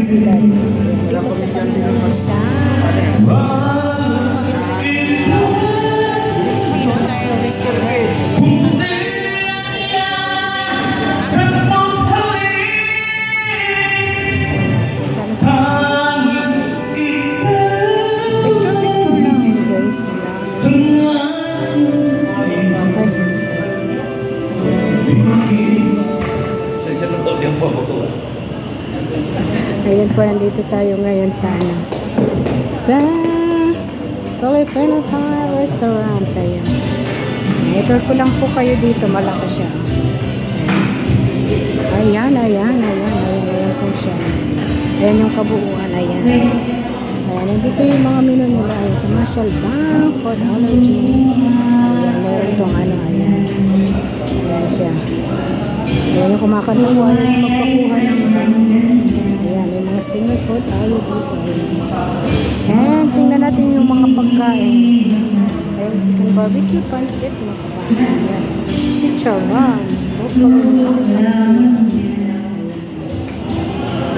si Daddy. Dito po kami ngayon sa Filipino restaurant. Picture lang yun guys. Ayun po, nandito tayo ngayon sa Filipino Thai restaurant. Ayan. I-tour ko lang po kayo dito, malaki siya. Ayan po siya. Ayan yung kabuuan, ayan. Ayan, nandito yung mga menu nila. Ayan, commercial bank, food allergy. Ayan, meron itong ayan. Ayan siya. Ayan yung kumakaluwa, ayan yung magpakuha ng ayan, yung mga single food tayo dito. Ayan, tingnan natin yung mga pagkain. Ayan, chicken barbecue, pancit, mga kabahan. Ayan, chicharon, buffalo, spicy.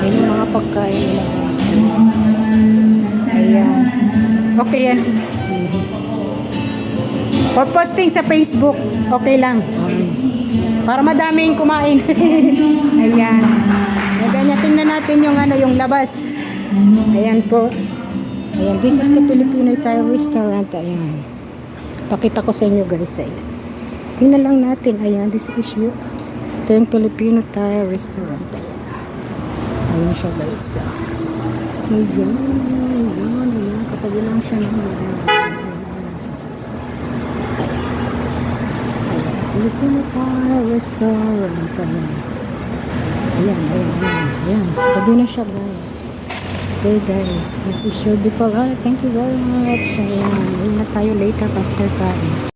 Ayan yung mga pagkain nila. Ayan. Okay yan. For posting sa Facebook, okay lang. Para madaming kumain. Ayan. Ganyan, tingnan natin yung yung labas. Ayan po. Ayan, this is the Filipino Thai restaurant. Ayan. Pakita ko sa inyo guys. Ayan. Tingnan lang natin. Ayan, this is you. Ito yung Filipino Thai restaurant. Ayan siya guys. Ayan. Ayan. Katabi lang siya ng Filipino Thai restaurant. Ayan. Tabi na siya guys. Okay guys, this is your Bicol. Thank you very much. Ayan na tayo later after kain.